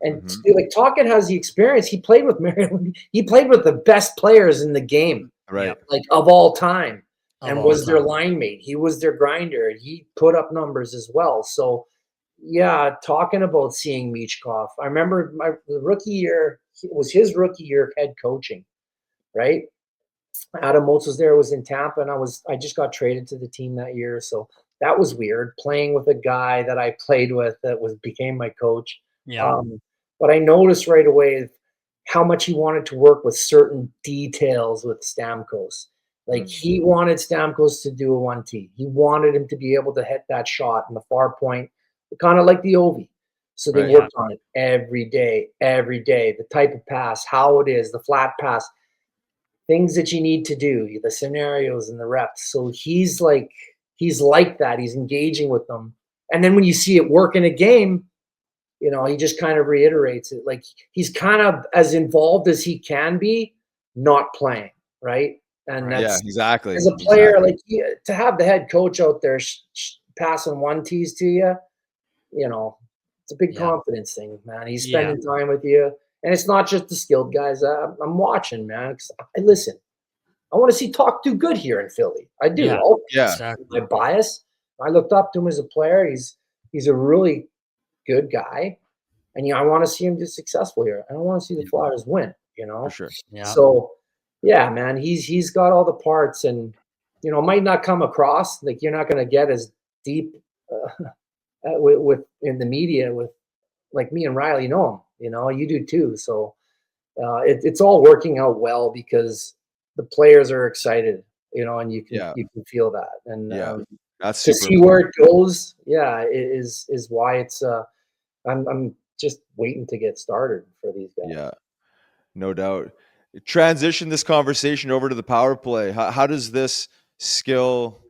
And like Tocchet has the experience. He played with Maryland. He played with the best players in the game, right? Like of all time, and was their line mate. He was their grinder. He put up numbers as well. So, yeah, talking about seeing Michkov, I remember the rookie year. It was his rookie year of head coaching, right? Adam Moats was there. Was in Tampa, and I just got traded to the team that year. So that was weird, playing with a guy that I played with that became my coach. Yeah. But I noticed right away how much he wanted to work with certain details with Stamkos. Like he wanted Stamkos to do a 1T. He wanted him to be able to hit that shot in the far point, kind of like the Ovi. So they worked on it every day, the type of pass, how it is, the flat pass, things that you need to do, the scenarios and the reps. So he's like that. He's engaging with them. And then when you see it work in a game, he just kind of reiterates it. Like he's kind of as involved as he can be, not playing, right? And that's exactly. As a player, like to have the head coach out there passing 1Ts to you, it's a big confidence thing, man. He's spending time with you, and it's not just the skilled guys. I'm watching, man. 'Cause listen, I want to see Talk do good here in Philly. I do. Exactly. My bias. I looked up to him as a player. He's a really good guy, and I want to see him be successful here. I don't want to see the Flyers win. For sure. Yeah. So, yeah, man, he's got all the parts, and it might not come across like you're not going to get as deep with in the media with like me and Riley know him. You do too. So it's all working out well because the players are excited. And you can feel that. And that's to super see where it goes. Yeah, is why it's. I'm just waiting to get started for these guys. Yeah, no doubt. Transition this conversation over to the power play. How does this skill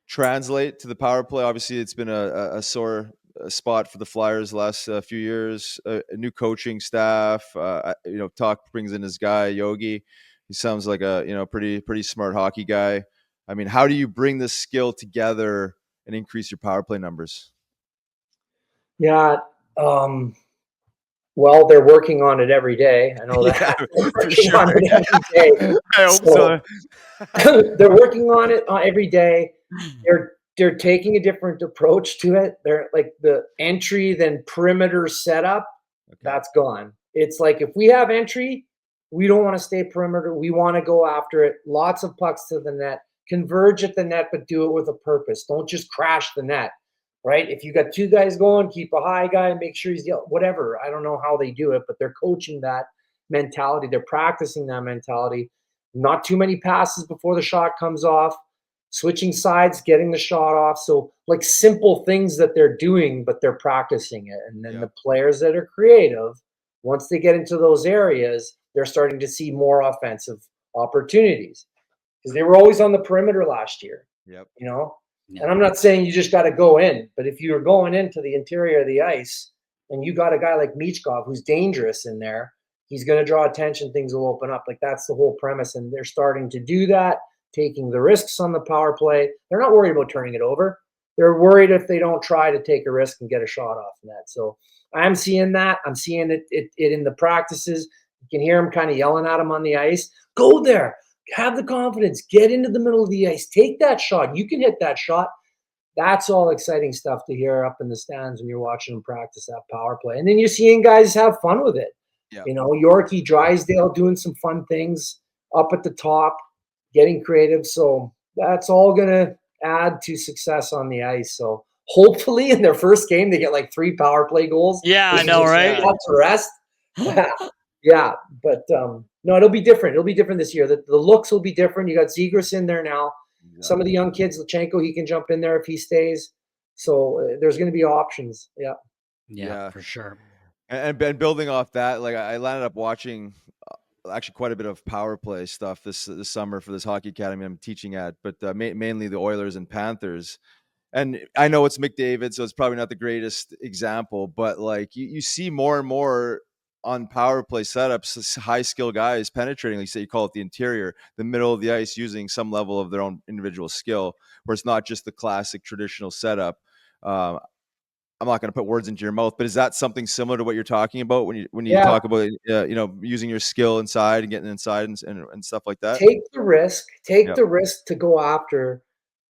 translate to the power play? Obviously, it's been a sore spot for the Flyers the last few years. A new coaching staff. Talk brings in his guy Yogi. He sounds like a pretty smart hockey guy. I mean, how do you bring this skill together and increase your power play numbers? Yeah. Well, they're working on it every day. I know that. Yeah, They're for working sure. on it every day. I hope so. They're working on it every day. They're taking a different approach to it. They're like the entry, then perimeter setup. Okay. That's gone. It's like if we have entry, we don't want to stay perimeter. We want to go after it. Lots of pucks to the net. Converge at the net, but do it with a purpose. Don't just crash the net. Right? If you got two guys going, keep a high guy, make sure he's whatever. I don't know how they do it, but they're coaching that mentality. They're practicing that mentality. Not too many passes before the shot comes off, switching sides, getting the shot off. So like simple things that they're doing, but they're practicing it. And then the players that are creative, once they get into those areas, they're starting to see more offensive opportunities because they were always on the perimeter last year. Yep. You know, and I'm not saying you just got to go in, but if you're going into the interior of the ice and you got a guy like Michkov who's dangerous in there, he's going to draw attention. Things will open up. Like that's the whole premise. And they're starting to do that, taking the risks on the power play. They're not worried about turning it over. They're worried if they don't try to take a risk and get a shot off net. So I'm seeing that. I'm seeing it in the practices. You can hear him kind of yelling at him on the ice. Go there. Have the confidence. Get into the middle of the ice. Take that shot. You can hit that shot. That's all exciting stuff to hear up in the stands when you're watching them practice that power play. And then you're seeing guys have fun with it. Yeah. You know, Yorkie, Drysdale doing some fun things up at the top, getting creative. So that's all going to add to success on the ice. So hopefully in their first game, they get like 3 power play goals. Yeah, I know, right? That's the rest. Yeah, but no, it'll be different. It'll be different this year. The looks will be different. You got Zegras in there now. Yeah. Some of the young kids, Lachenko, he can jump in there if he stays. So there's going to be options. Yeah, for sure. And building off that, like I landed up watching actually quite a bit of power play stuff this summer for this hockey academy I'm teaching at, but mainly the Oilers and Panthers. And I know it's McDavid, so it's probably not the greatest example, but like you see more and more on power play setups, high skill guys penetrating, like you call it the interior, the middle of the ice, using some level of their own individual skill, where it's not just the classic traditional setup. I'm not going to put words into your mouth, but is that something similar to what you're talking about when you talk about using your skill inside and getting inside and stuff like that? Take the risk. The risk to go after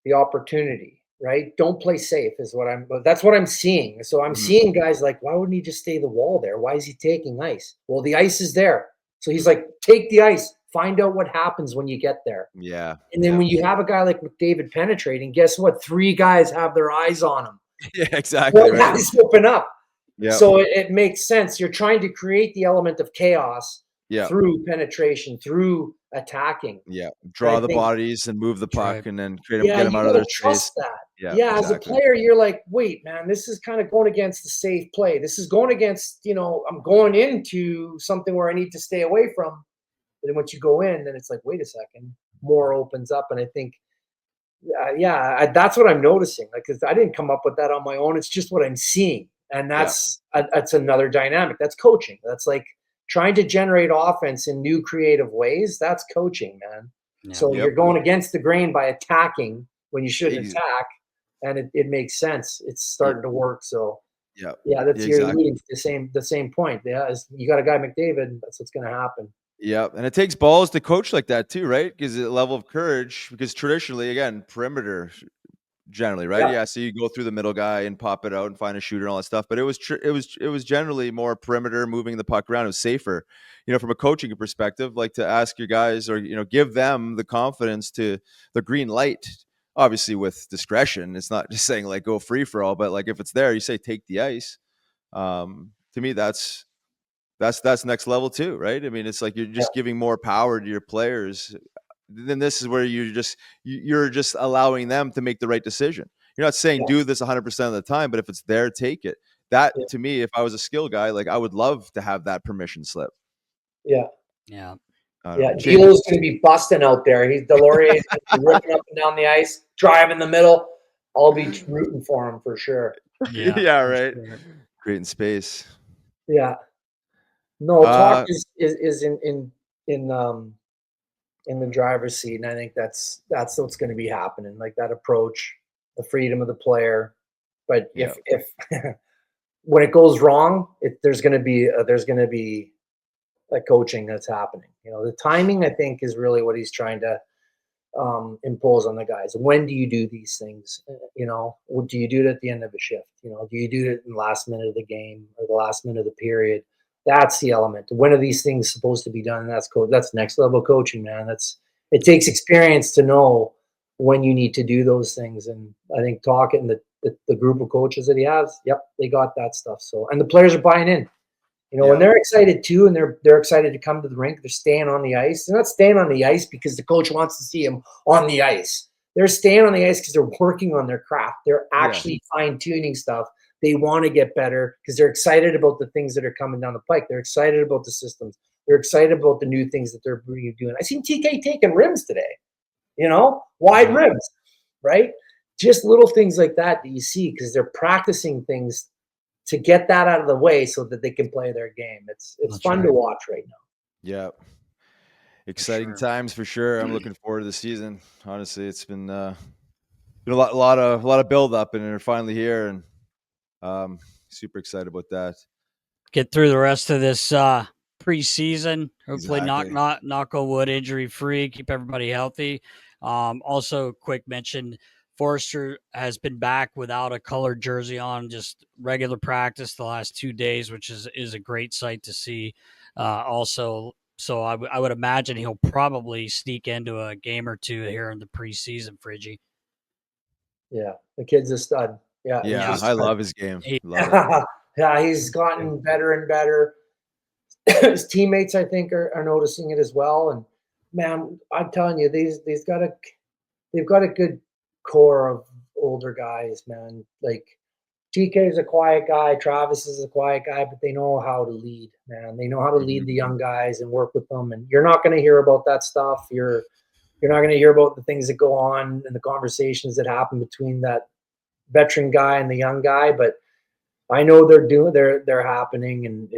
the opportunity. Right? Don't play safe that's what I'm seeing. So I'm seeing guys like, why wouldn't he just stay the wall there? Why is he taking ice? Well, the ice is there. So he's like, take the ice, find out what happens when you get there. Yeah. And then when you have a guy like McDavid penetrating, guess what? 3 guys have their eyes on him. Yeah, exactly. 4 guys open up. Yeah. So it makes sense. You're trying to create the element of chaos through penetration, through attacking. Yeah. Draw the bodies and move the puck and then get them out of their space. That. Yeah, exactly. As a player, you're like, wait, man, this is kind of going against the safe play. This is going against, I'm going into something where I need to stay away from. But then once you go in, then it's like, wait a second, more opens up. And I think, that's what I'm noticing. Like, because I didn't come up with that on my own. It's just what I'm seeing. And that's another dynamic. That's coaching. That's like trying to generate offense in new creative ways. That's coaching, man. Yeah. So you're going against the grain by attacking when you shouldn't attack. And it makes sense. It's starting to work. So you're alluding to the same point. Yeah, you got a guy McDavid. That's what's going to happen. Yeah, and it takes balls to coach like that too, right? Because the level of courage. Because traditionally, again, perimeter generally, right? Yeah, so you go through the middle guy and pop it out and find a shooter and all that stuff. But it was generally more perimeter, moving the puck around. It was safer, from a coaching perspective. Like to ask your guys or give them the confidence to the green light. Obviously with discretion. It's not just saying like go free for all, but like if it's there, you say take the ice. To me, that's next level too, right? I mean, it's like you're just giving more power to your players. Then this is where you're just allowing them to make the right decision. You're not saying do this 100% of the time, but if it's there, take it. That to me, if I was a skill guy, like I would love to have that permission slip. Yeah. Yeah. Gilo's going to be busting out there. Delorier's going to be ripping up and down the ice, driving the middle. I'll be rooting for him for sure. Yeah, right. Sure. Creating space. Yeah. No, talk is in in the driver's seat, and I think that's what's going to be happening. Like that approach, the freedom of the player. But if when it goes wrong, there's going to be a coaching that's happening. The timing, I think, is really what he's trying to impose on the guys. When do you do these things? Do you do it at the end of a shift? Do you do it in the last minute of the game or the last minute of the period? That's the element. When are these things supposed to be done? And that's next level coaching, man. It takes experience to know when you need to do those things. And I think talking the group of coaches that he has, they got that stuff. So, and the players are buying in. When they're excited too, and they're excited to come to the rink, they're staying on the ice. They're not staying on the ice because the coach wants to see them on the ice. They're staying on the ice because they're working on their craft. They're actually fine-tuning stuff. They want to get better because they're excited about the things that are coming down the pike. They're excited about the systems. They're excited about the new things that they're doing. I seen TK taking rims today, wide rims, right? Just little things like that you see because they're practicing things to get that out of the way so that they can play their game. It's fun to watch right now. Yeah. Exciting times for sure. I'm looking forward to the season. Honestly, it's been a lot of build up, and they're finally here, and super excited about that. Get through the rest of this preseason. Hopefully, knock on wood, injury free. Keep everybody healthy. Also, quick mention: Foerster has been back without a colored jersey on, just regular practice the last 2 days, which is a great sight to see. So I would imagine he'll probably sneak into a game or two here in the preseason, Friggy. Yeah, the kid's a stud. Yeah, I love his game. He's gotten better and better. His teammates, I think, are noticing it as well. And man, I'm telling you, they've got a good core of older guys, man. Like GK is a quiet guy, Travis is a quiet guy, but they know how to lead, man. They know how to lead the young guys and work with them. And you're not going to hear about that stuff. You're not going to hear about the things that go on and the conversations that happen between that veteran guy and the young guy. But I know they're happening, and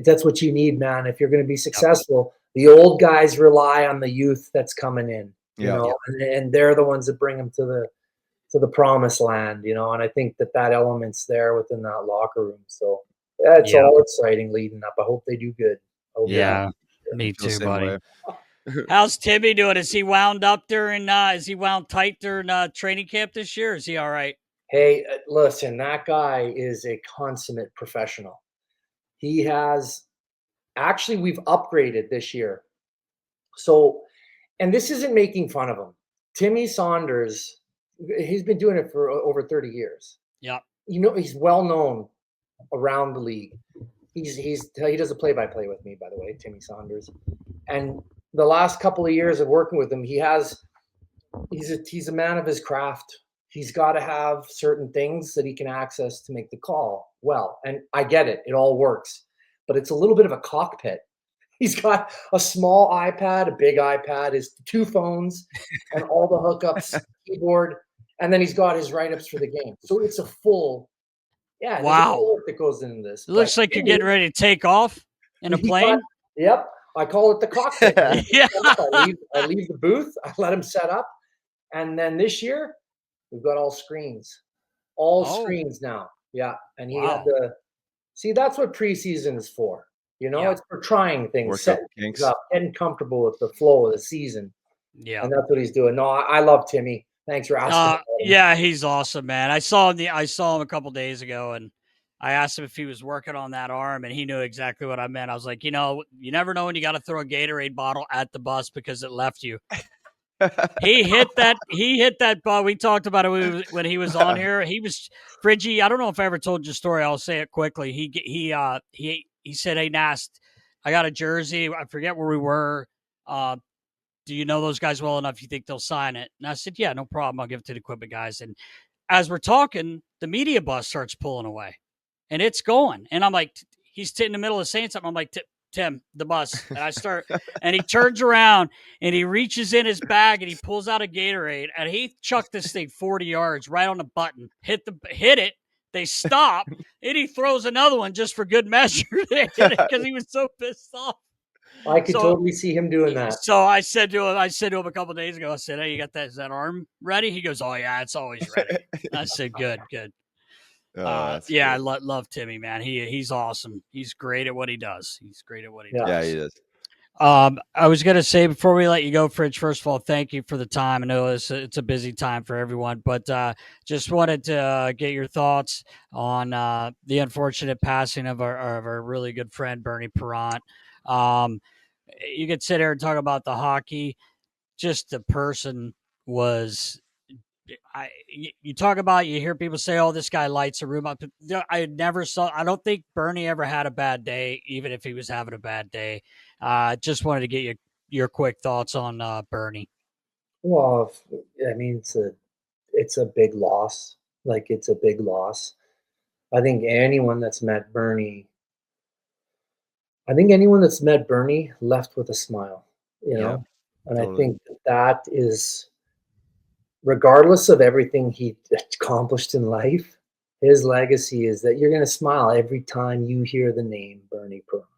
that's what you need, man. If you're going to be successful, the old guys rely on the youth that's coming in. And they're the ones that bring them to the promised land, and I think that element's there within that locker room. So it's all exciting leading up. I hope they do good. Me too, buddy. How's Timmy doing? Is he wound up is he wound tight during training camp this year? Is he all right? Hey, listen, that guy is a consummate professional. He has actually, we've upgraded this year. So, and this isn't making fun of him. Timmy Saunders, he's been doing it for over 30 years. Yeah. He's well known around the league. He does a play-by-play with me, by the way, Timmy Saunders. And the last couple of years of working with him, he's a man of his craft. He's got to have certain things that he can access to make the call well. And I get it. It all works. But it's a little bit of a cockpit. He's got a small iPad, a big iPad, his 2 phones, and all the hookups, keyboard, and then he's got his write-ups for the game. So it's a full, there's a whole work that goes into this. It looks like you're getting ready to take off in a plane. Yep. I call it the cockpit. I leave the booth. I let him set up. And then this year, we've got all screens. Screens now. Yeah. And he had that's what preseason is for. It's for trying things, setting things up, getting comfortable with the flow of the season. Yeah. And that's what he's doing. No, I love Timmy. Thanks for asking. Yeah, he's awesome, man. I saw him a couple days ago, and I asked him if he was working on that arm, and he knew exactly what I meant. I was like, you never know when you got to throw a Gatorade bottle at the bus because it left you. He hit that ball. We talked about it when he was on here. He was Friggy. I don't know if I ever told you a story. I'll say it quickly. He said, "Hey, Nast, I got a jersey. I forget where we were. Do you know those guys well enough? You think they'll sign it?" And I said, "Yeah, no problem. I'll give it to the equipment guys." And as we're talking, the media bus starts pulling away, and it's going. And I'm like, he's in the middle of saying something. I'm like, Tim, the bus. And I start, and he turns around and he reaches in his bag and he pulls out a Gatorade and he chucked this thing 40 yards right on the button, hit it. They stop and he throws another one just for good measure because he was so pissed off. I could totally see him doing that. So I said to him a couple of days ago, I said, "Hey, you got that arm ready?" He goes, "Oh yeah, it's always ready." I said, "Good." Yeah, I love Timmy, man. He's awesome. He's great at what he does. Yeah, he is. I was going to say before we let you go, Fridge, first of all, thank you for the time. I know it's a busy time for everyone, but just wanted to get your thoughts on the unfortunate passing of our really good friend, Bernie Parent. You could sit here and talk about the hockey. Just the person was you talk about, you hear people say, "Oh, this guy lights a room up." I don't think Bernie ever had a bad day, even if he was having a bad day. Just wanted to get your quick thoughts on Bernie. Well, I mean, it's a big loss. Like, it's a big loss. I think anyone that's met Bernie left with a smile, you know? And totally. I think that is, regardless of everything he accomplished in life, his legacy is that you're going to smile every time you hear the name Bernie Parent.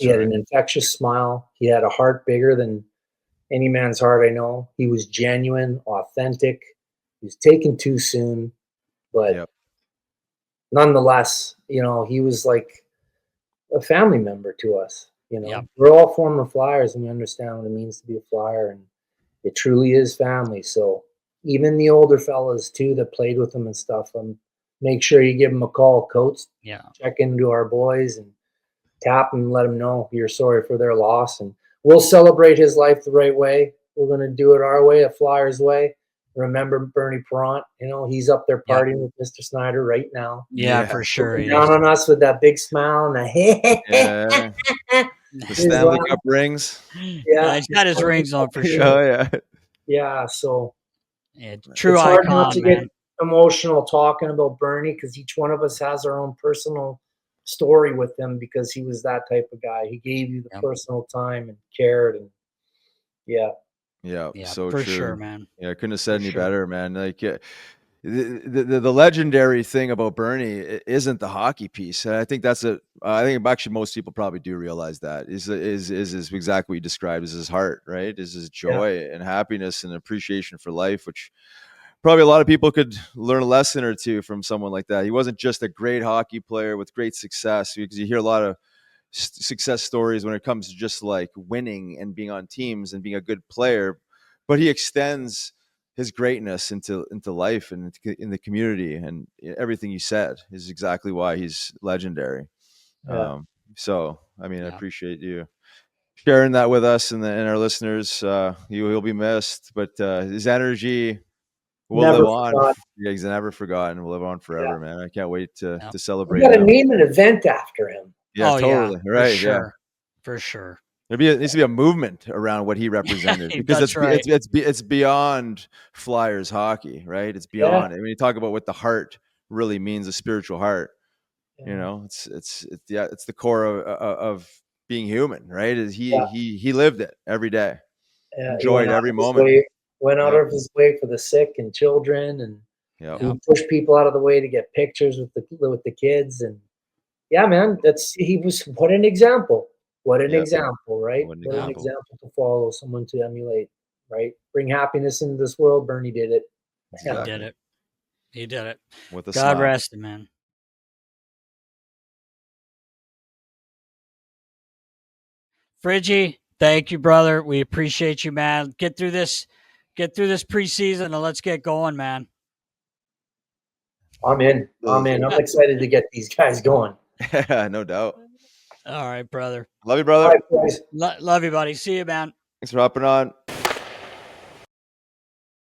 He had an infectious smile. He had a heart bigger than any man's heart I know. He was genuine, authentic. He was taken too soon, but nonetheless, he was like a family member to us. We're all former Flyers, and we understand what it means to be a Flyer, and it truly is family. So even the older fellas too that played with him and stuff, make sure you give them a call, coach. Yeah, check into our boys and tap and let them know you're sorry for their loss, and we'll celebrate his life the right way. We're going to do it our way, a Flyers way. Remember Bernie Parent, he's up there partying with Mr. Snyder right now. Yeah, for sure. Down on us with that big smile and the Stanley Cup rings. Yeah, he's got his rings on for sure. Oh yeah. Yeah, so true it's hard icon, not to man. get emotional talking about Bernie, because each one of us has our own personal story with him, because he was that type of guy. He gave you the personal time and cared, and yeah, so for true. Sure, man. Yeah, I couldn't have said any better, man. Like the legendary thing about Bernie isn't the hockey piece. And I think I think actually most people probably do realize that is exactly what you described as his heart, right? Is his joy and happiness and appreciation for life, which probably a lot of people could learn a lesson or two from someone like that. He wasn't just a great hockey player with great success, because you hear a lot of success stories when it comes to just like winning and being on teams and being a good player, but he extends his greatness into life and in the community, and everything you said is exactly why he's legendary. So I mean, I appreciate you sharing that with us and our listeners. He'll be missed, but his energy will live on. He's never forgotten. Will live on forever, man. I can't wait to celebrate. We got to name an event after him. Yeah, totally. Right. For sure. There needs to be a movement around what he represented, because it's beyond Flyers hockey, right? It's beyond. I mean, you talk about what the heart really means, a spiritual heart. It's the core of being human, right? He lived it every day, enjoyed every moment. Went out of his way for the sick and children, and he pushed people out of the way to get pictures with the kids, and man, he was, what an example. What an example, right? What an example to follow, someone to emulate, right? Bring happiness into this world. Bernie did it. Exactly. He did it. With a God smile. rest him, man. Fridgie, thank you, brother. We appreciate you, man. Get through this preseason, and let's get going, man. I'm in. I'm excited to get these guys going. No doubt. All right, brother. Love you, brother. All right, boys. Love you, buddy. See you, man. Thanks for hopping on.